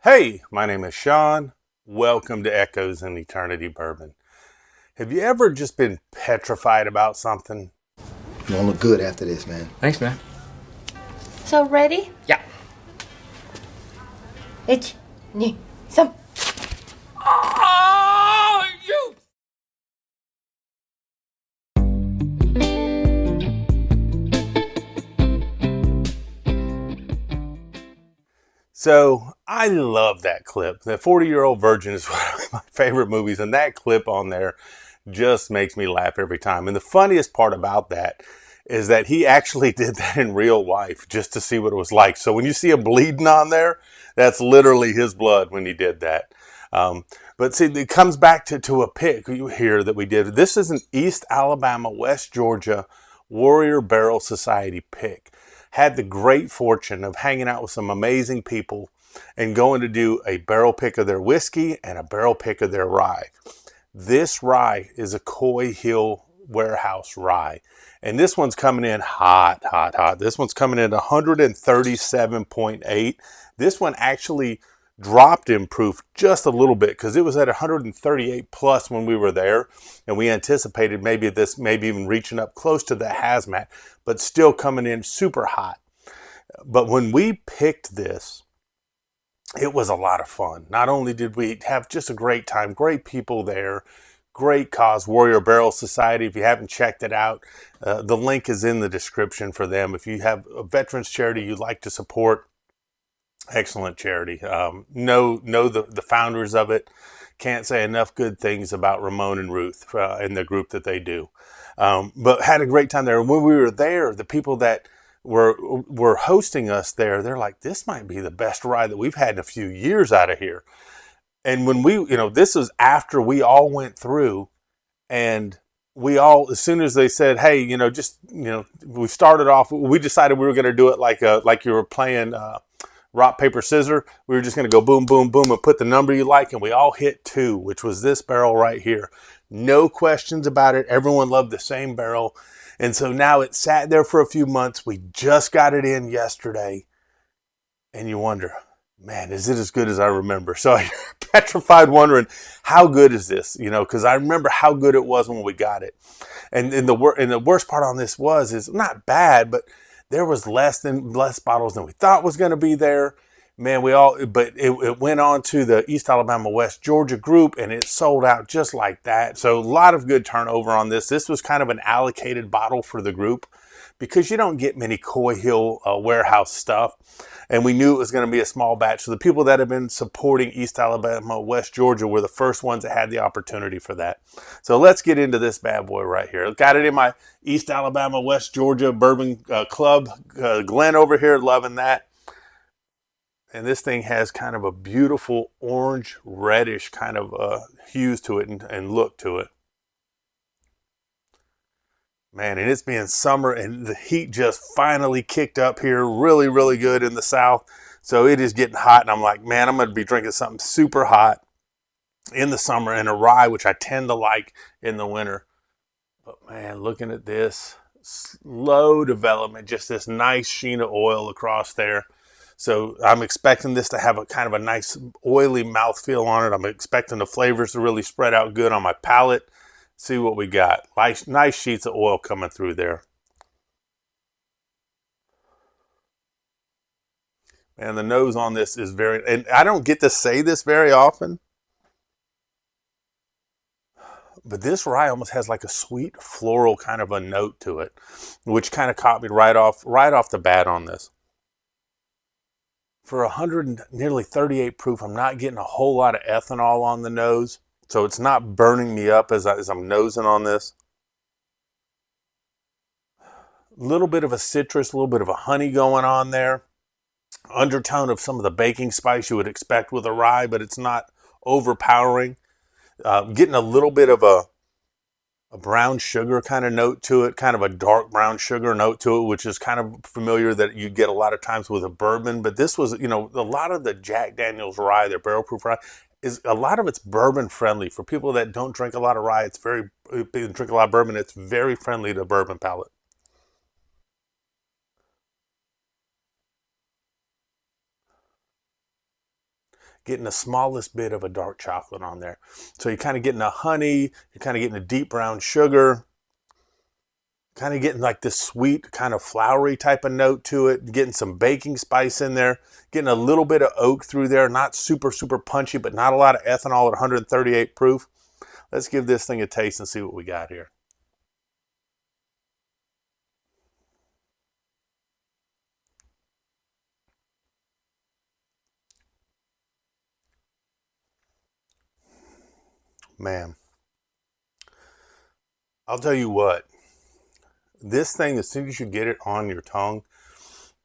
Hey, my name is Sean. Welcome to Echoes in Eternity Bourbon. Have you ever just been petrified about something? You gonna look good after this, man. Thanks, man. So ready? Yeah. 1、2、3。Oh, you! So, I love that clip. The 40-Year-Old Virgin is one of my favorite movies, and that clip on there just makes me laugh every time. And the funniest part about that is that he actually did that in real life just to see what it was like. So when you see him bleeding on there, that's literally his blood when he did that. But see, it comes back to a pick here that we did. This is an East Alabama, West Georgia Warrior Barrel Society pick. Had the great fortune of hanging out with some amazing people and going to do a barrel pick of their whiskey and a barrel pick of their rye. This rye is a Coy Hill Warehouse rye. And this one's coming in hot, hot, hot. This one's coming in 137.8. This one actually dropped in proof just a little bit because it was at 138 plus when we were there, and we anticipated maybe even reaching up close to the hazmat, but still coming in super hot. But when we picked this, it was a lot of fun. Not only did we have just a great time, great people there, great cause, Warrior Barrel Society. If you haven't checked it out, the link is in the description for them. If you have a veterans charity you'd like to support, excellent charity. Know the founders of it. Can't say enough good things about Ramon and Ruth and the group that they do. But had a great time there. And when we were there, the people that were hosting us there, they're like, this might be the best ride that we've had in a few years out of here. And when this was after we all went through, and we all, as soon as they said, hey, we started off, we decided we were going to do it like you were playing rock, paper, scissors. We were just going to go boom, boom, boom and put the number you like. And we all hit 2, which was this barrel right here. No questions about it. Everyone loved the same barrel. And so now it sat there for a few months. We just got it in yesterday. And you wonder, man, is it as good as I remember? So I'm petrified wondering, how good is this? Because I remember how good it was when we got it. And the worst part on this is not bad, but there was less bottles than we thought was going to be there. Man, but it went on to the East Alabama, West Georgia group, and it sold out just like that. So a lot of good turnover on this. This was kind of an allocated bottle for the group because you don't get many Coy Hill warehouse stuff. And we knew it was going to be a small batch. So the people that have been supporting East Alabama, West Georgia were the first ones that had the opportunity for that. So let's get into this bad boy right here. Got it in my East Alabama, West Georgia Bourbon Club. Glenn over here loving that. And this thing has kind of a beautiful orange reddish kind of hues to it and look to it. Man, and it's being summer and the heat just finally kicked up here really, really good in the south. So it is getting hot, and I'm like, man, I'm going to be drinking something super hot in the summer and a rye, which I tend to like in the winter. But man, looking at this, slow development, just this nice sheen of oil across there. So I'm expecting this to have a kind of a nice oily mouthfeel on it. I'm expecting the flavors to really spread out good on my palate. See what we got. Nice sheets of oil coming through there. And the nose on this is and I don't get to say this very often, but this rye almost has like a sweet floral kind of a note to it, which kind of caught me right off the bat on this. For 138 proof, I'm not getting a whole lot of ethanol on the nose, so it's not burning me up as I'm nosing on this. A little bit of a citrus, a little bit of a honey going on there. Undertone of some of the baking spice you would expect with a rye, but it's not overpowering. Getting a little bit of a brown sugar kind of note to it, kind of a dark brown sugar note to it, which is kind of familiar that you get a lot of times with a bourbon. But this was, a lot of the Jack Daniel's rye, their barrel proof rye, is a lot of it's bourbon friendly. For people that don't drink a lot of rye, drink a lot of bourbon, it's very friendly to bourbon palate. getting the smallest bit of a dark chocolate on there. So you're kind of getting a honey, you're kind of getting a deep brown sugar, kind of getting like this sweet, kind of flowery type of note to it, getting some baking spice in there, getting a little bit of oak through there, not super, super punchy, but not a lot of ethanol at 138 proof. Let's give this thing a taste and see what we got here. Man, I'll tell you what, this thing, as soon as you get it on your tongue,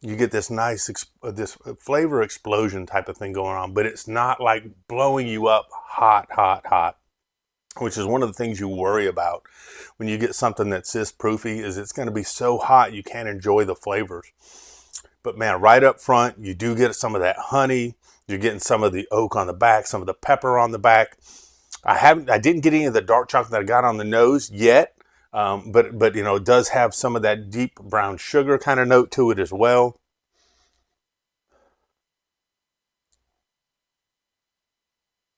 you get this nice, this flavor explosion type of thing going on, but it's not like blowing you up hot, hot, hot, which is one of the things you worry about when you get something that's this proofy, is it's going to be so hot you can't enjoy the flavors. But man, right up front, you do get some of that honey. You're getting some of the oak on the back, some of the pepper on the back. I didn't get any of the dark chocolate that I got on the nose yet, but you know, it does have some of that deep brown sugar kind of note to it as well.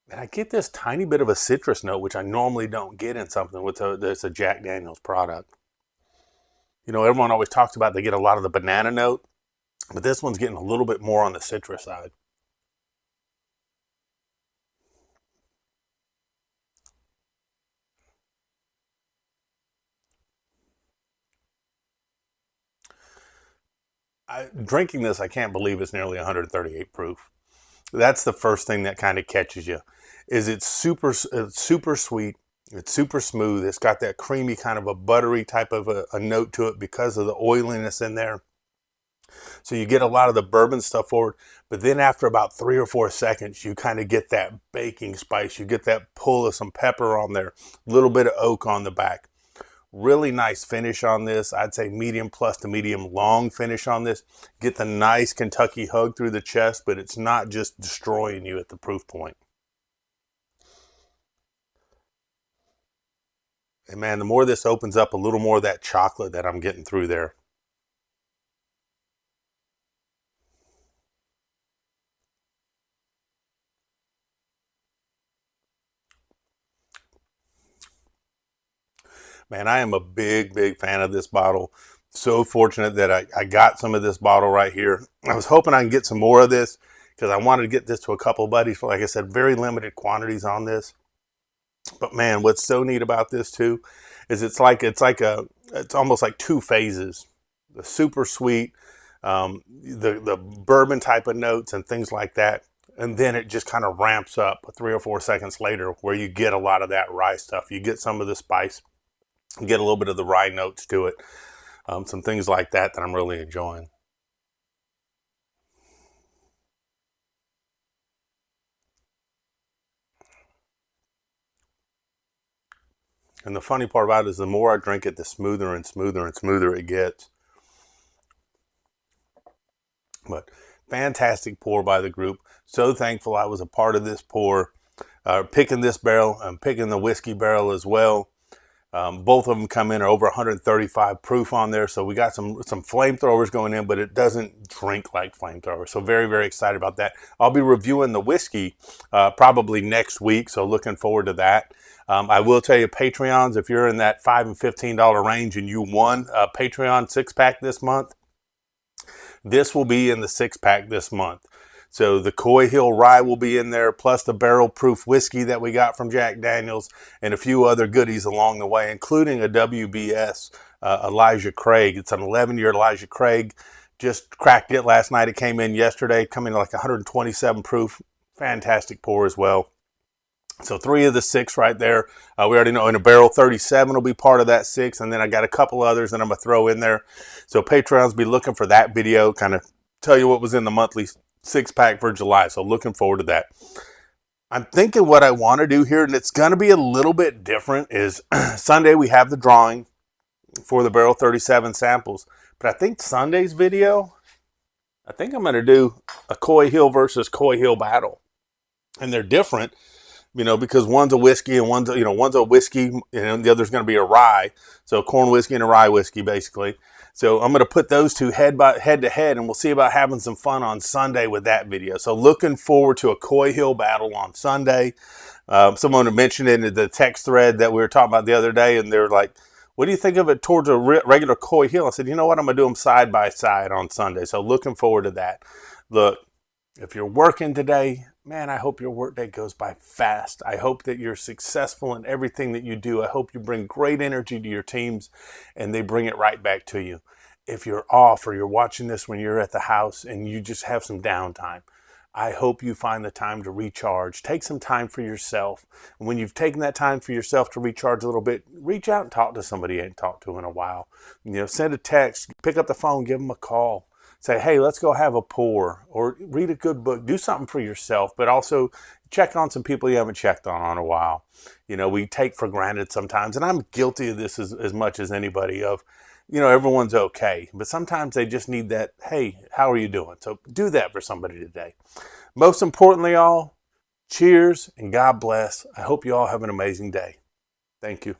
And I get this tiny bit of a citrus note, which I normally don't get in something that's a Jack Daniel's product. You know, everyone always talks about they get a lot of the banana note, but this one's getting a little bit more on the citrus side. Drinking this, I can't believe it's nearly 138 proof. That's the first thing that kind of catches you. Is it's super sweet. It's super smooth. It's got that creamy kind of a buttery type of a note to it because of the oiliness in there. So you get a lot of the bourbon stuff forward, but then after about 3 or 4 seconds, you kind of get that baking spice. You get that pull of some pepper on there, a little bit of oak on the back. Really nice finish on this. I'd say medium plus to medium long finish on this. Get the nice Kentucky hug through the chest, but it's not just destroying you at the proof point. And man, the more this opens up, a little more of that chocolate that I'm getting through there. Man, I am a big, big fan of this bottle. So fortunate that I got some of this bottle right here. I was hoping I can get some more of this because I wanted to get this to a couple of buddies. Like I said, very limited quantities on this. But man, what's so neat about this too is it's almost like 2 phases. The super sweet, the bourbon type of notes and things like that. And then it just kind of ramps up 3 or 4 seconds later where you get a lot of that rye stuff. You get some of the spice. Get a little bit of the rye notes to it. Some things like that I'm really enjoying. And the funny part about it is the more I drink it, the smoother and smoother and smoother it gets. But fantastic pour by the group. So thankful I was a part of this pour. Picking this barrel and picking the whiskey barrel as well. Both of them come in are over 135 proof on there. So we got some flamethrowers going in, but it doesn't drink like flamethrowers. So very, very excited about that. I'll be reviewing the whiskey probably next week. So looking forward to that. I will tell you, Patreons, if you're in that $5 and $15 range and you won a Patreon 6-pack this month, this will be in the 6-pack this month. So the Coy Hill Rye will be in there, plus the barrel proof whiskey that we got from Jack Daniel's and a few other goodies along the way, including a WBS Elijah Craig. It's an 11-year Elijah Craig. Just cracked it last night. It came in yesterday, coming in like 127 proof. Fantastic pour as well. So 3 of the 6 right there. We already know, and a barrel 37 will be part of that 6. And then I got a couple others that I'm going to throw in there. So Patreons, be looking for that video, kind of tell you what was in the monthly 6-pack for July. So looking forward to that. I'm thinking what I want to do here, and it's going to be a little bit different, is Sunday we have the drawing for the barrel 37 samples. But I think Sunday's video, I think I'm going to do a Coy Hill versus Coy Hill battle. And they're different, because one's a whiskey and one's a whiskey, and the other's going to be a rye. So corn whiskey and a rye whiskey, basically. So I'm going to put those two head to head, and we'll see about having some fun on Sunday with that video. So looking forward to a Coy Hill battle on Sunday. Someone mentioned it in the text thread that we were talking about the other day, and they're like, what do you think of it towards a regular Coy Hill? I said, you know what? I'm going to do them side by side on Sunday. So looking forward to that. Look, if you're working today, man, I hope your workday goes by fast. I hope that you're successful in everything that you do. I hope you bring great energy to your teams and they bring it right back to you. If you're off or you're watching this when you're at the house and you just have some downtime, I hope you find the time to recharge. Take some time for yourself. And when you've taken that time for yourself to recharge a little bit, reach out and talk to somebody you ain't talked to in a while. Send a text, pick up the phone, give them a call. Say, hey, let's go have a pour or read a good book. Do something for yourself, but also check on some people you haven't checked on a while. We take for granted sometimes, and I'm guilty of this as much as anybody of, everyone's okay. But sometimes they just need that, hey, how are you doing? So do that for somebody today. Most importantly, all, cheers and God bless. I hope you all have an amazing day. Thank you.